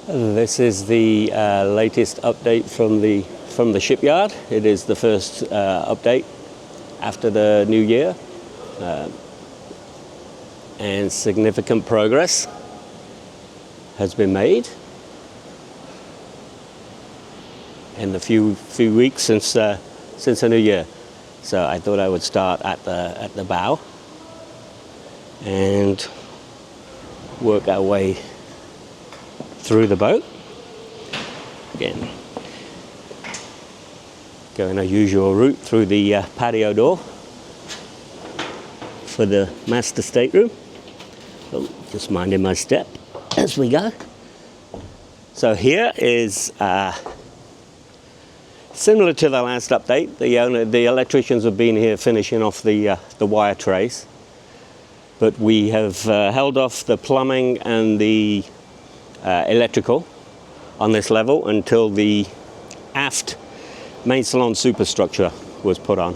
This is the latest update from the shipyard. It is the first update after the new year, and significant progress has been made in the few weeks since the new year. So I thought I would start at the bow and work our way through the boat. Again, going our usual route through the patio door for the master stateroom. Oh, just minding my step as we go. So here is similar to the last update. The electricians have been here finishing off the wire trays, but we have held off the plumbing and the electrical on this level until the aft main salon superstructure was put on.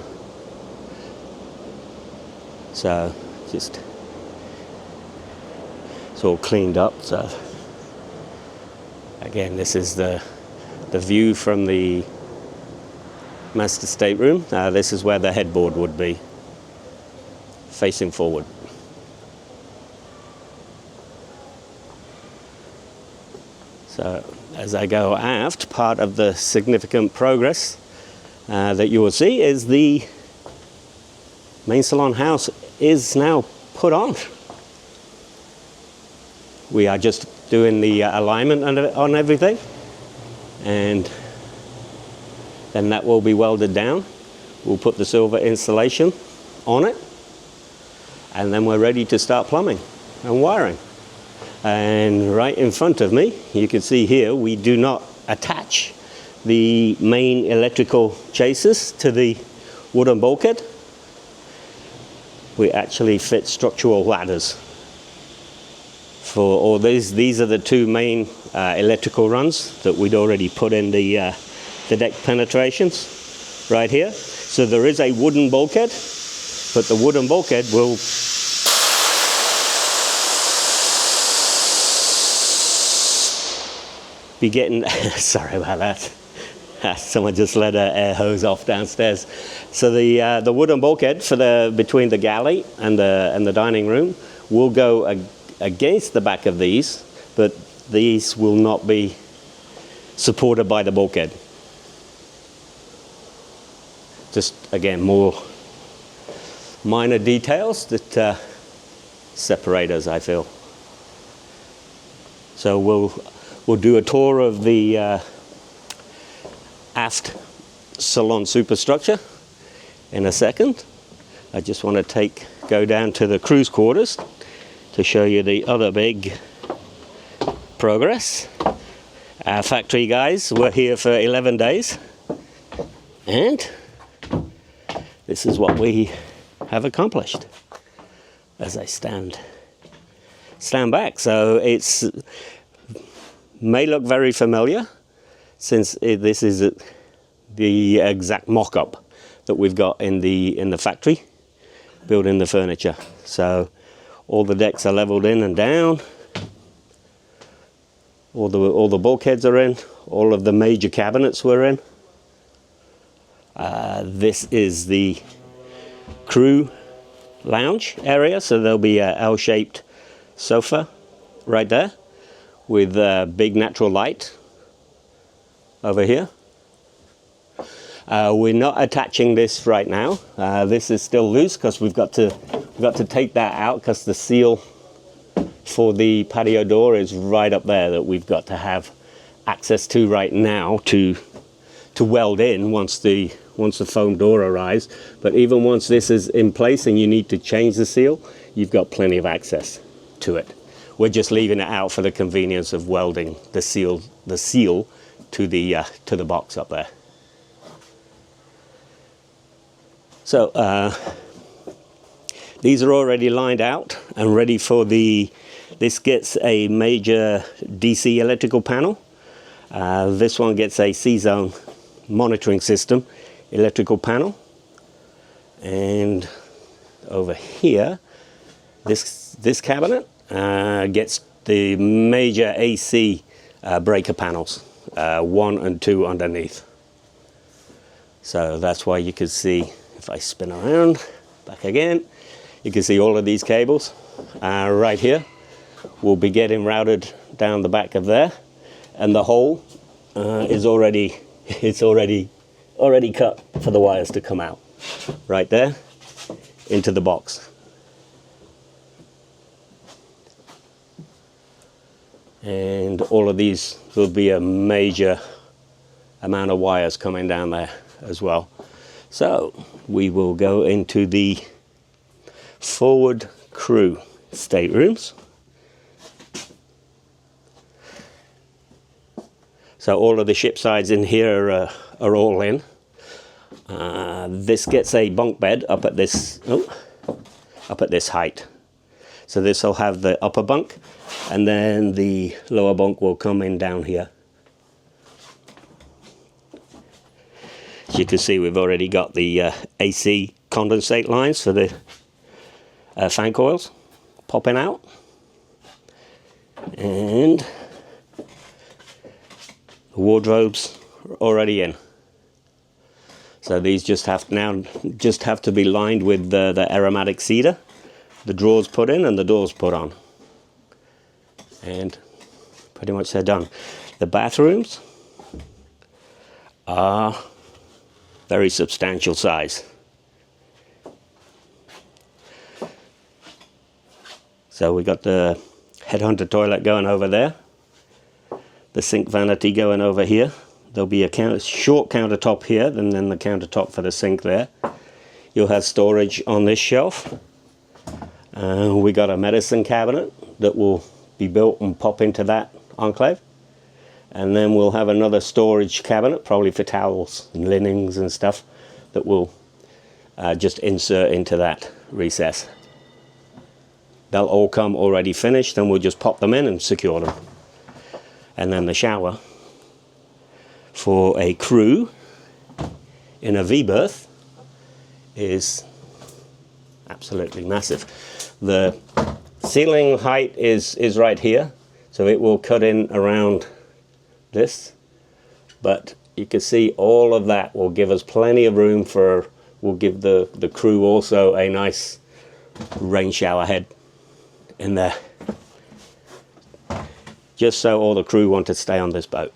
So just it's all cleaned up. So again, this is the view from the master stateroom. This is where the headboard would be, facing forward. So as I go aft, part of the significant progress that you will see is the main salon house is now put on. We are just doing the alignment on everything, and then that will be welded down. We'll put the silver insulation on it, and then we're ready to start plumbing and wiring. And right in front of me, you can see here, we do not attach the main electrical chases to the wooden bulkhead. We actually fit structural ladders for all these. These are the two main electrical runs that we'd already put in the deck penetrations right here. So there is a wooden bulkhead, but the wooden bulkhead will be getting sorry about that. Someone just let an air hose off downstairs. So the wooden bulkhead for between the galley and the dining room will go against the back of these, but these will not be supported by the bulkhead. Just again, more minor details that separate us, I feel. So we'll do a tour of the aft salon superstructure in a second. I just want to go down to the crew's quarters to show you the other big progress. Our factory guys were here for 11 days, and this is what we have accomplished as I stand back. So it's may look very familiar, since this is the exact mock-up that we've got in the factory building the furniture. So all the decks are leveled in and down, all the bulkheads are in, all of the major cabinets were in. This is the crew lounge area, so there'll be a L-shaped sofa right there with a big natural light over here. We're not attaching this right now. This is still loose because we've got to take that out, because the seal for the patio door is right up there that we've got to have access to right now to weld in once the foam door arrives. But even once this is in place and you need to change the seal, you've got plenty of access to it. We're just leaving it out for the convenience of welding the seal to the box up there. So these are already lined out and ready for this gets a major DC electrical panel. This one gets a C-zone monitoring system electrical panel. And over here, this cabinet gets the major AC breaker panels, 1 and 2 underneath. So that's why you can see, if I spin around, back again, you can see all of these cables right here will be getting routed down the back of there, and the hole is already cut for the wires to come out right there into the box. And all of these will be a major amount of wires coming down there as well. So we will go into the forward crew staterooms. So all of the ship sides in here are all in. This gets a bunk bed up at this height. So this will have the upper bunk, and then the lower bunk will come in down here. As you can see, we've already got the AC condensate lines for the fan coils popping out, and the wardrobes are already in. So these just have to be lined with the aromatic cedar, the drawers put in and the doors put on, and pretty much they're done. The bathrooms are very substantial size. So we got the headhunter toilet going over there, the sink vanity going over here. There'll be a short countertop here, and then the countertop for the sink there. You'll have storage on this shelf. We got a medicine cabinet that will be built and pop into that enclave. And then we'll have another storage cabinet, probably for towels and linens and stuff, that we'll just insert into that recess. They'll all come already finished, and we'll just pop them in and secure them. And then the shower for a crew in a V-berth is absolutely massive. The ceiling height is right here, so it will cut in around this, but you can see all of that will give us plenty of room will give the crew also a nice rain shower head in there, just so all the crew want to stay on this boat.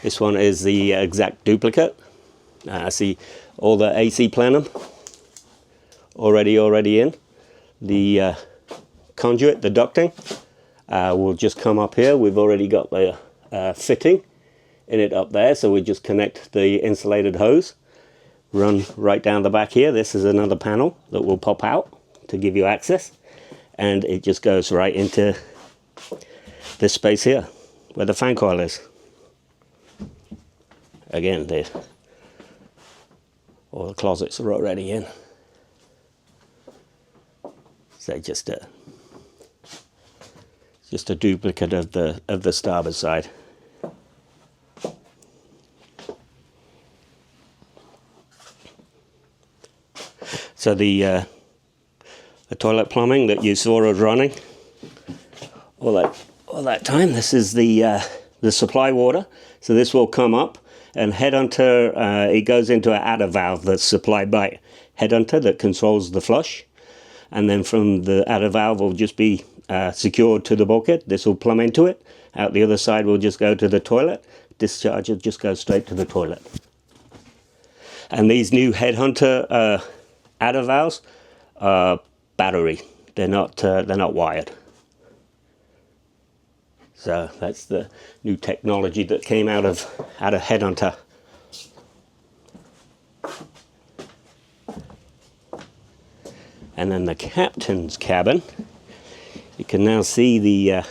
This one is the exact duplicate. I see all the AC plenum already in. The conduit, the ducting, will just come up here. We've already got the fitting in it up there, so we just connect the insulated hose, run right down the back here. This is another panel that will pop out to give you access, and it just goes right into this space here where the fan coil is. Again, all the closets are already in. So just a duplicate of the starboard side. So the toilet plumbing that you saw us running all that time. This is the supply water. So this will come up. And headhunter, it goes into an adder valve that's supplied by headhunter that controls the flush, and then from the adder valve will just be secured to the bulkhead. This will plumb into it. Out the other side will just go to the toilet. Discharge will just go straight to the toilet. And these new headhunter adder valves are battery. They're not wired. So that's the new technology that came out of Headhunter. And then the captain's cabin. You can now see the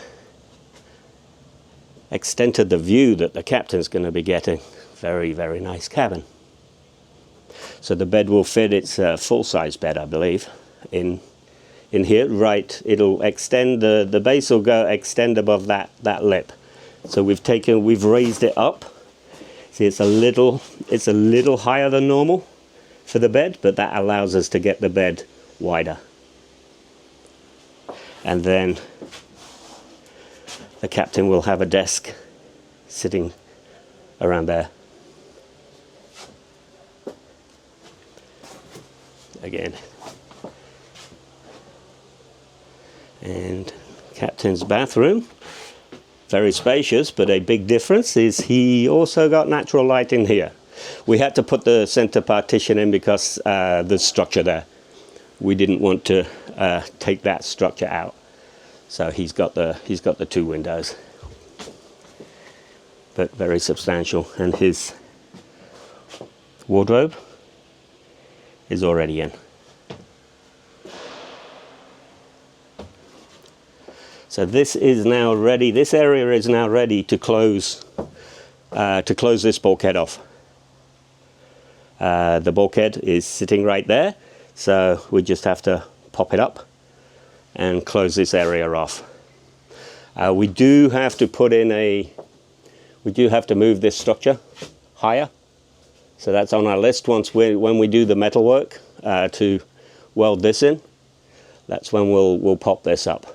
extent of the view that the captain's going to be getting. Very, very nice cabin. So the bed will fit, it's a full-size bed, I believe, in here. Right, it'll extend, the base will extend above that lip. So we've raised it up. See, it's a little higher than normal for the bed, but that allows us to get the bed wider. and then the captain will have a desk sitting around there. Again. And captain's bathroom, very spacious, but a big difference is he also got natural light in here. We had to put the center partition in because the structure there. We didn't want to take that structure out, so he's got the 2 windows, but very substantial. And his wardrobe is already in. So this is now ready. This area is now ready to close this bulkhead off. The bulkhead is sitting right there, so we just have to pop it up and close this area off. We do have to move this structure higher, so that's on our list. When we do the metal work to weld this in, that's when we'll pop this up.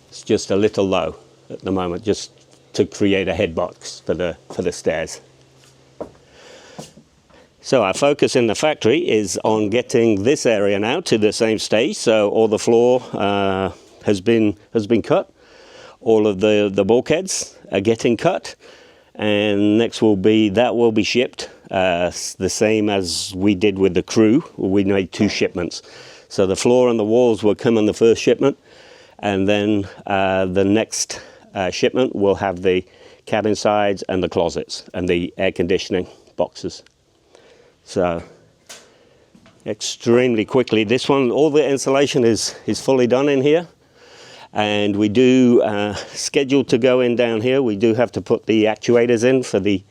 It's just a little low at the moment, just to create a head box for the stairs. So our focus in the factory is on getting this area now to the same stage. So all the floor has been cut. All of the bulkheads are getting cut, and next will be shipped. The same as we did with the crew. We made 2 shipments. So the floor and the walls will come on the first shipment, and then the next shipment will have the cabin sides and the closets and the air conditioning boxes. So extremely quickly, this one, all the insulation is fully done in here, and we do schedule to go in down here. We do have to put the actuators in for the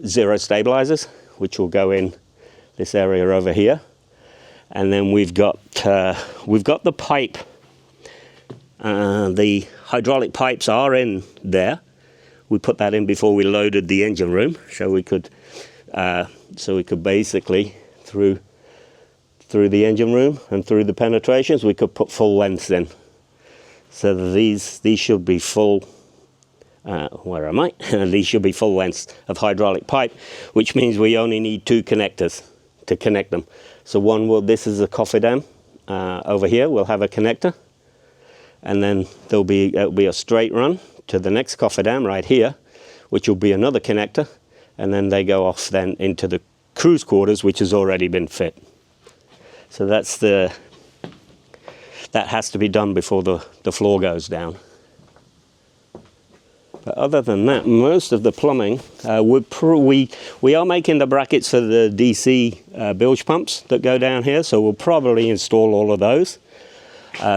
zero stabilizers, which will go in this area over here. And then we've got the pipe. The hydraulic pipes are in there. We put that in before we loaded the engine room, so we could basically through the engine room and through the penetrations, we could put full lengths in. So these should be full. Where am I? These should be full lengths of hydraulic pipe, which means we only need 2 connectors to connect them. So this is a cofferdam over here. We'll have a connector, and then it'll be a straight run to the next cofferdam right here, which will be another connector, and then they go off then into the crew's quarters, which has already been fit. So that has to be done before the floor goes down. But other than that, most of the plumbing, we are making the brackets for the DC bilge pumps that go down here, so we'll probably install all of those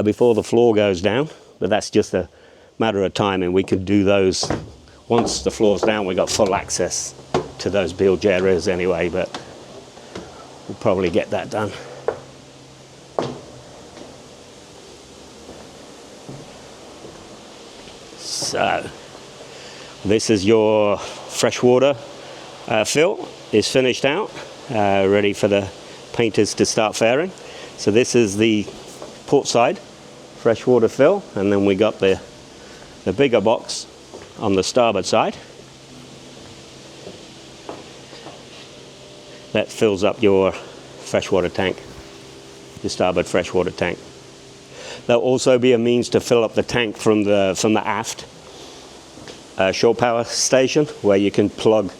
before the floor goes down. But that's just a matter of time, and we could do those once the floor's down. We've got full access to those bilge areas anyway, but we'll probably get that done. So this is your freshwater fill is finished out, ready for the painters to start fairing. So this is the port side freshwater fill, and then we got the bigger box on the starboard side. That fills up your freshwater tank, your starboard freshwater tank. There'll also be a means to fill up the tank from the aft shore power station, where you can plug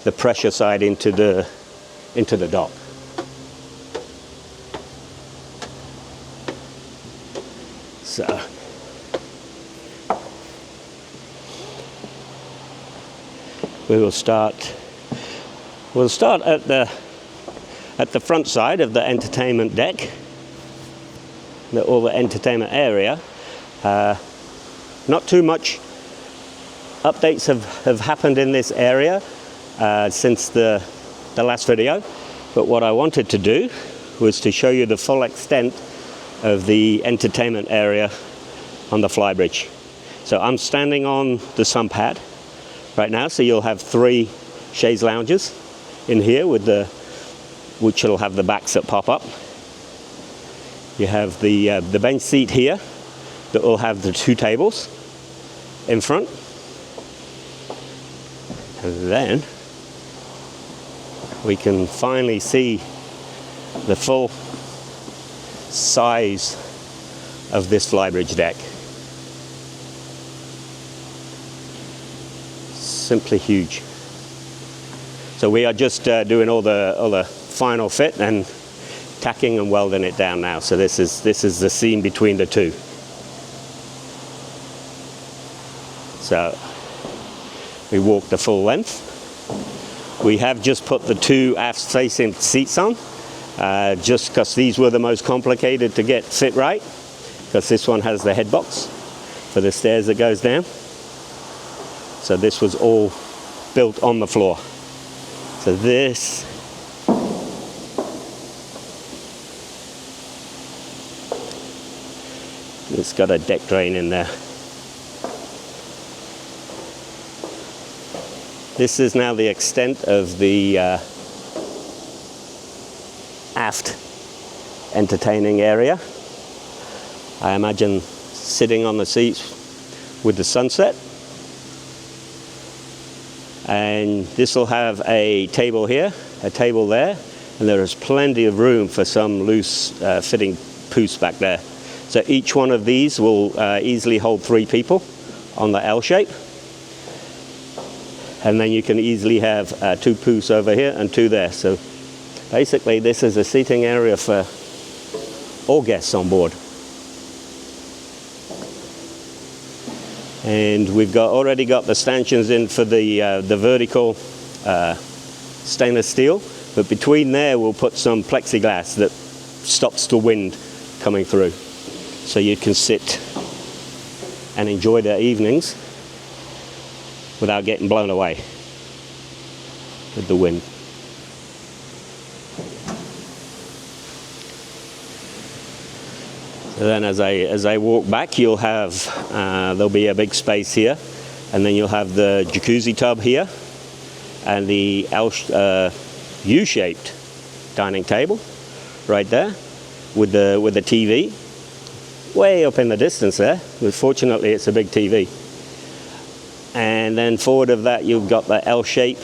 the pressure side into the dock. So we'll start at the front side of the entertainment deck, or the entertainment area. Not too much updates have happened in this area since the last video, but what I wanted to do was to show you the full extent of the entertainment area on the flybridge. So I'm standing on the sun pad right now, so you'll have 3 chaise lounges in here which will have the backs that pop up. You have the bench seat here that will have the 2 tables in front. And then we can finally see the full size of this flybridge deck. Simply huge. So we are just doing all the final fit and tacking and welding it down now. So this is the seam between the 2. So we walk the full length. We have just put the 2 aft facing seats on, just because these were the most complicated to get fit right, because this one has the head box for the stairs that goes down. So this was all built on the floor. So this it's got a deck drain in there. This is now the extent of the aft entertaining area. I imagine sitting on the seats with the sunset. And this will have a table here, a table there, and there is plenty of room for some loose fitting posts back there. So each one of these will easily hold 3 people on the L shape. And then you can easily have 2 posts over here and 2 there. So basically this is a seating area for all guests on board. And we've already got the stanchions in for the vertical stainless steel, but between there we'll put some plexiglass that stops the wind coming through, so you can sit and enjoy the evenings without getting blown away with the wind. So then as I walk back, you'll have, there'll be a big space here, and then you'll have the jacuzzi tub here, and the U-shaped dining table right there with the TV way up in the distance there. But fortunately it's a big TV. And then forward of that you've got the L-shape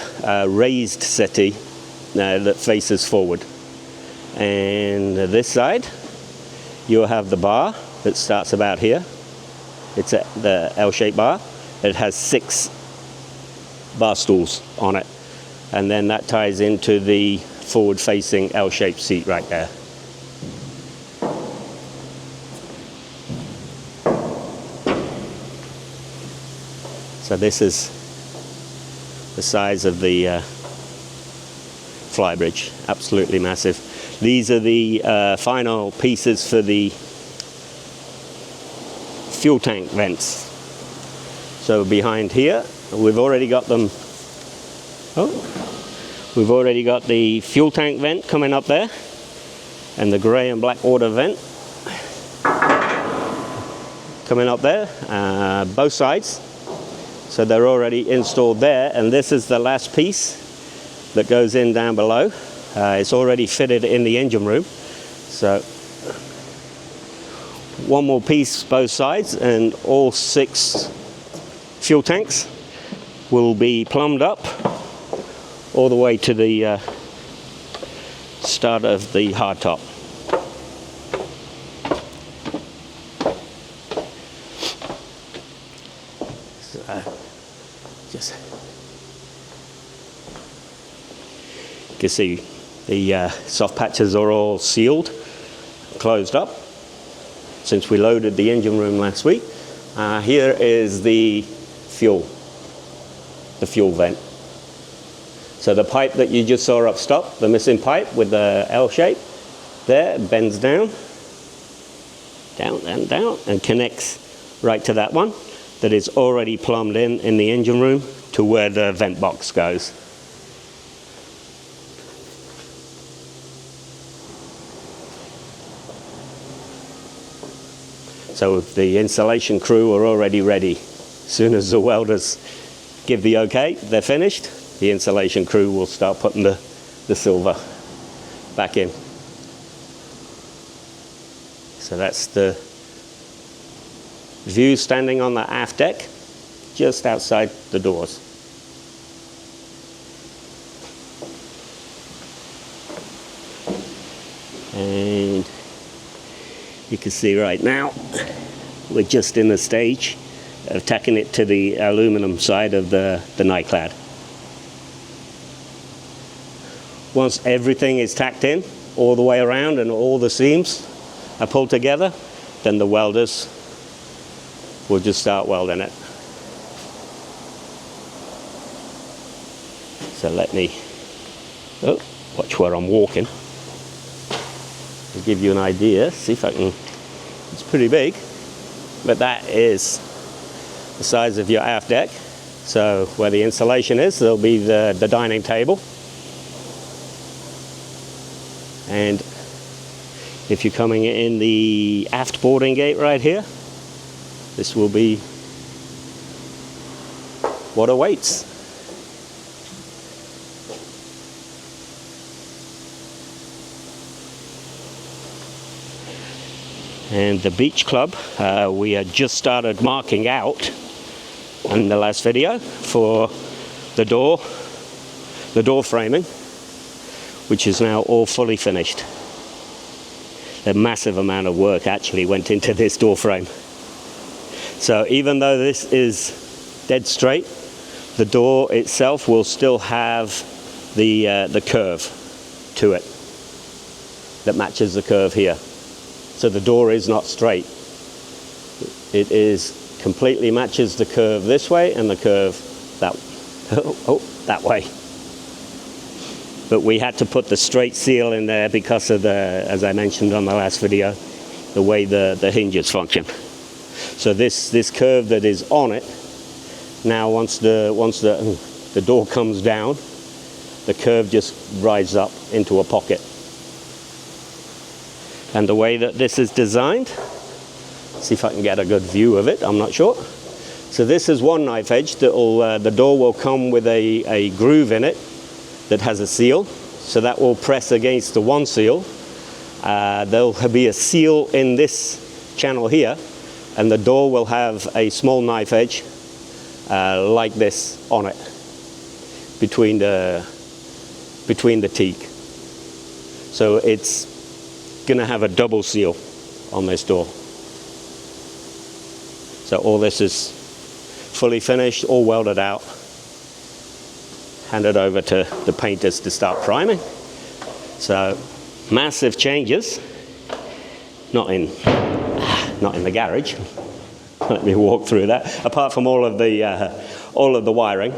raised settee that faces forward. And this side you'll have the bar that starts about here. It's the L-shaped bar. It has 6 bar stools on it, and then that ties into the forward-facing L-shaped seat right there. So this is the size of the flybridge, absolutely massive. These are the final pieces for the fuel tank vents. So behind here, we've already got them. We've already got the fuel tank vent coming up there, and the grey and blackwater vent coming up there, both sides. So they're already installed there, and this is the last piece that goes in down below. It's already fitted in the engine room. So one more piece both sides, and all 6 fuel tanks will be plumbed up all the way to the start of the hardtop. Just you can see the soft patches are all sealed, closed up since we loaded the engine room last week. Here is the fuel vent. So the pipe that you just saw up top, the missing pipe with the L shape there, bends down and down, and connects right to that one that is already plumbed in the engine room to where the vent box goes. So the installation crew are already ready. As soon as the welders give the okay, they're finished, the installation crew will start putting the silver back in. So that's the view standing on the aft deck, just outside the doors. And you can see right now, we're just in the stage of tacking it to the aluminum side of the nightclad. Once everything is tacked in all the way around and all the seams are pulled together, then the welders will just start welding it. So let me, watch where I'm walking. To give you an idea, see if I can, it's pretty big, but that is the size of your aft deck. So where the insulation is, there'll be the dining table. And if you're coming in the aft boarding gate right here, this will be what awaits. And the beach club, we had just started marking out in the last video for the door framing, which is now all fully finished. A massive amount of work actually went into this door frame. So even though this is dead straight, the door itself will still have the curve to it that matches the curve here. So the door is not straight. It is completely matches the curve this way and the curve that way. But we had to put the straight seal in there because of the, as I mentioned on the last video, the way the hinges function. So this curve that is on it, now once the door comes down, the curve just rides up into a pocket. And the way that this is designed, see if I can get a good view of it, I'm not sure. So this is one knife edge that will, the door will come with a groove in it that has a seal, so that will press against the one seal. There'll be a seal in this channel here, and the door will have a small knife edge like this on it, between the teak. So it's going to have a double seal on this door. So all this is fully finished, all welded out, handed over to the painters to start priming. So massive changes, not in the garage. Let me walk through that. Apart from all of the wiring,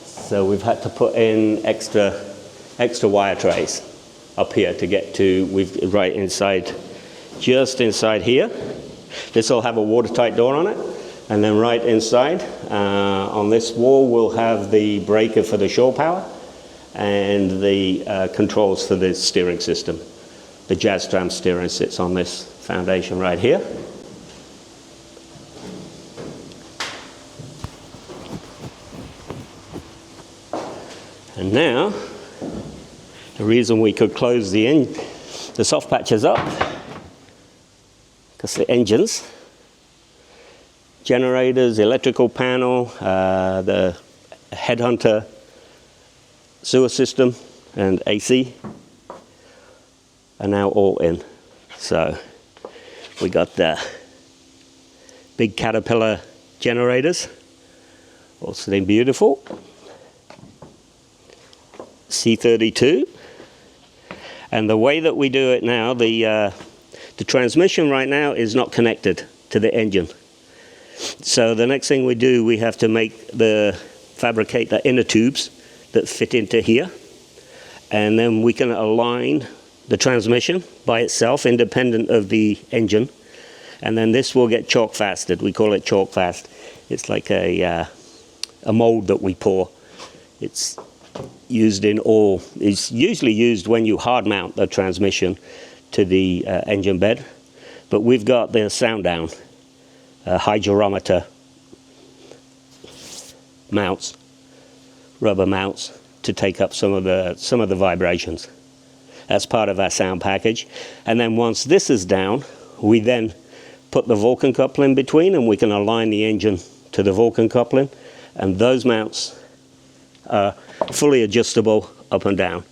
so we've had to put in extra wire trays up here to get to, right inside, just inside here. This will have a watertight door on it, and then right inside on this wall we'll have the breaker for the shore power and the controls for the steering system. The jazz tram steering sits on this foundation right here. And now, the reason we could close the soft patches up, because the engines, generators, electrical panel, the headhunter sewer system and AC are now all in. So we got the big Caterpillar generators, all sitting beautiful. C32, and the way that we do it now, the transmission right now is not connected to the engine. So the next thing we do, we have to fabricate the inner tubes that fit into here, and then we can align the transmission by itself, independent of the engine, and then this will get chalk fasted. We call it chalk fast. It's like a mold that we pour. It's usually used when you hard mount the transmission to the engine bed, but we've got the sound down hydrometer mounts, rubber mounts, to take up some of the vibrations. That's part of our sound package. And then once this is down, we then put the Vulcan coupling between, and we can align the engine to the Vulcan coupling, and those mounts are fully adjustable up and down.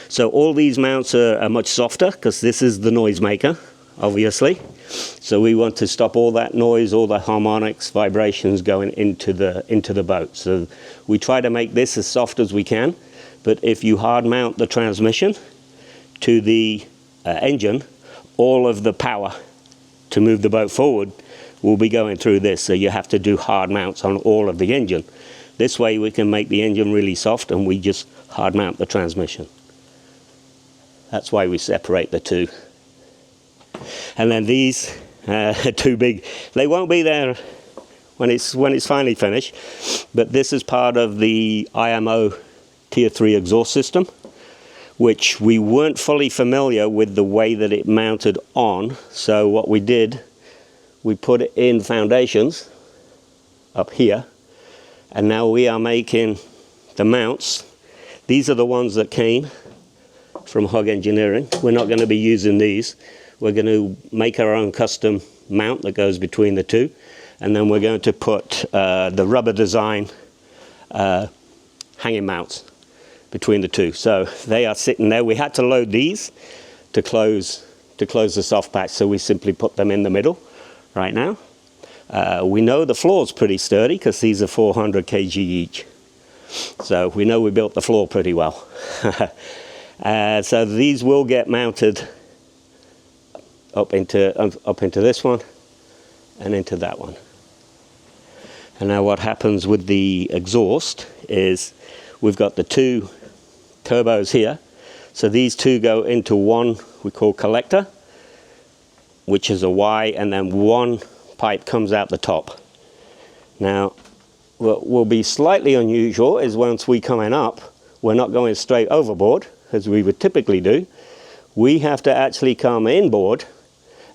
So all these mounts are much softer because this is the noisemaker, obviously. So we want to stop all that noise, all the harmonics, vibrations going into the boat. So we try to make this as soft as we can, but if you hard mount the transmission to the engine, all of the power to move the boat forward will be going through this. So you have to do hard mounts on all of the engine. This way we can make the engine really soft, and we just hard mount the transmission. That's why we separate the two. And then these are too big. They won't be there when it's finally finished, but this is part of the IMO Tier 3 exhaust system, which we weren't fully familiar with the way that it mounted on. So what we did, we put it in foundations up here, and now we are making the mounts. These are the ones that came from Hog Engineering. We're not going to be using these. We're going to make our own custom mount that goes between the two, and then we're going to put the rubber design hanging mounts between the two. So they are sitting there. We had to load these to close the soft patch, so we simply put them in the middle right now. We know the floor's pretty sturdy because these are 400 kg each. So we know we built the floor pretty well. So these will get mounted up into this one and into that one. And now what happens with the exhaust is we've got the two turbos here. So these two go into one we call collector, which is a Y, and then one pipe comes out the top. Now what will be slightly unusual is once we coming up, we're not going straight overboard as we would typically do. We have to actually come inboard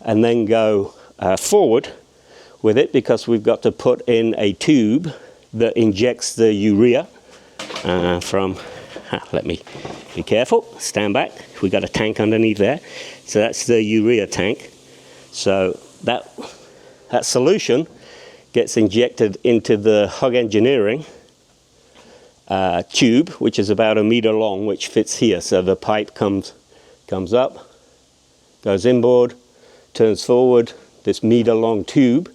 and then go forward with it, because we've got to put in a tube that injects the urea from, let me be careful, stand back, we got a tank underneath there. So that's the urea tank. So that solution gets injected into the Hog Engineering tube, which is about 1 meter long, which fits here. So the pipe comes up, goes inboard, turns forward. This meter long tube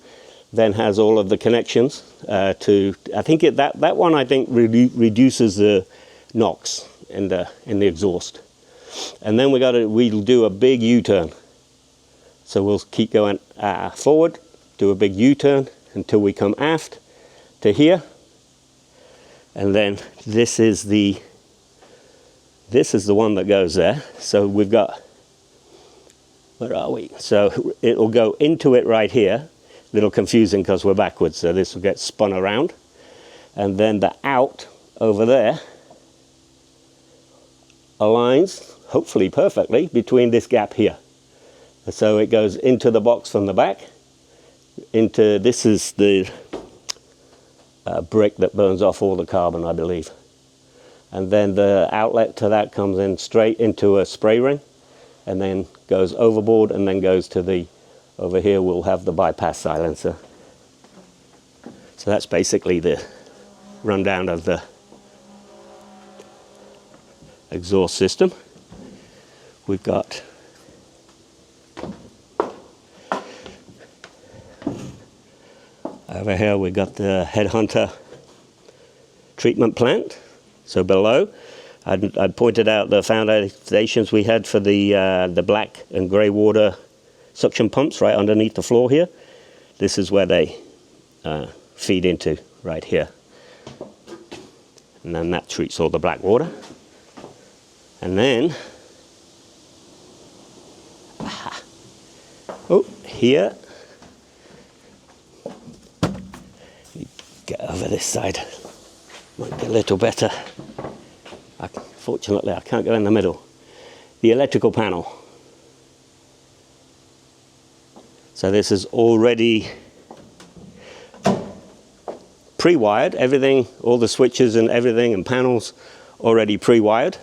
then has all of the connections to, I think that one I think reduces the NOx in the exhaust. And then we'll do a big U-turn. So we'll keep going forward, do a big U-turn until we come aft to here. And then this is the one that goes there. So we've got, where are we? So it'll go into it right here. A little confusing because we're backwards, so this will get spun around. And then the out over there aligns, hopefully perfectly, between this gap here. So it goes into the box from the back, into, this is the brick that burns off all the carbon, I believe. And then the outlet to that comes in straight into a spray ring, and then goes overboard, and then goes to the, over here we'll have the bypass silencer. So that's basically the rundown of the exhaust system. We've got over here we've got the Headhunter treatment plant. So below, I'd pointed out the foundations we had for the black and grey water suction pumps right underneath the floor here. This is where they feed into, right here. And then that treats all the black water. And then, oh, here, get over this side, might be a little better. Fortunately, I can't go in the middle. The electrical panel. So this is already pre-wired, everything, all the switches and everything and panels already pre-wired,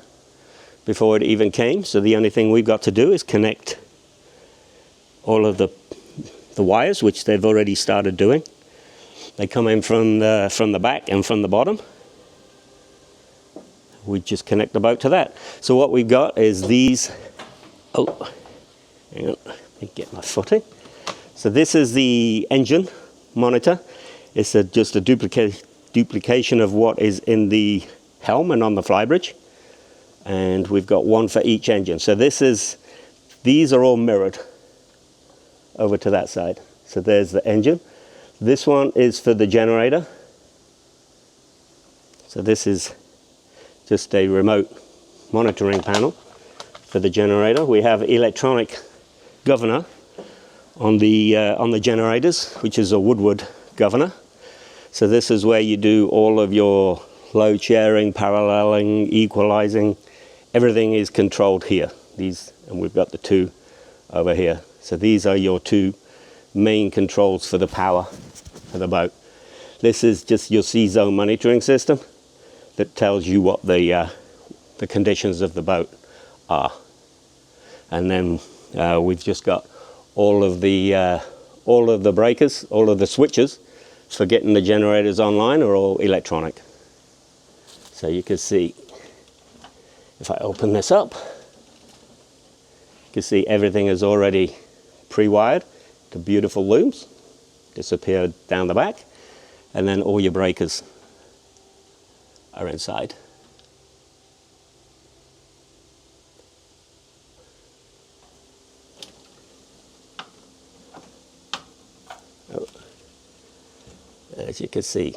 before it even came. So the only thing we've got to do is connect all of the wires, which they've already started doing. They come in from the back and from the bottom. We just connect the boat to that. So what we've got is these. Oh, hang on, let me get my footing. So this is the engine monitor. It's just a duplication of what is in the helm and on the flybridge. And we've got one for each engine. So these are all mirrored over to that side. So there's the engine. This one is for the generator. So this is just a remote monitoring panel for the generator. We have electronic governor on the generators, which is a Woodward governor. So this is where you do all of your load sharing, paralleling, equalizing. Everything is controlled here. And we've got the two over here. So these are your two main controls for the power for the boat. This is just your C-zone monitoring system that tells you what the conditions of the boat are. And then we've just got all of the breakers, all of the switches for getting the generators online are all electronic. So you can see, if I open this up, you can see everything is already pre-wired to beautiful looms, disappeared down the back, and then all your breakers are inside. As you can see,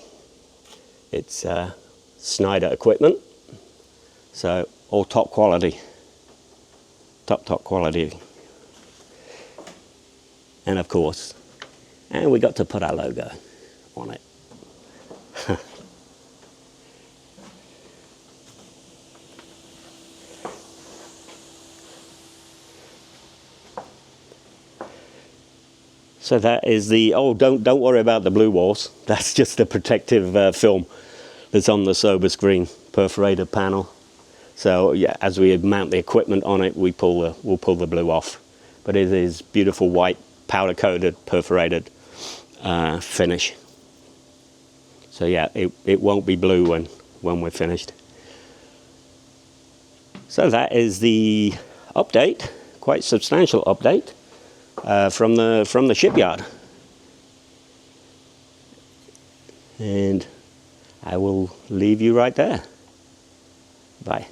it's Snyder equipment, so all top quality, top quality. And of course, we got to put our logo on it. So that is the, don't worry about the blue walls. That's just a protective film that's on the sober screen perforated panel. So yeah, as we mount the equipment on it, we'll pull the blue off. But it is beautiful white powder coated perforated finish. So yeah, it won't be blue when we're finished. So that is the update, quite substantial update. From the shipyard, and I will leave you right there. Bye.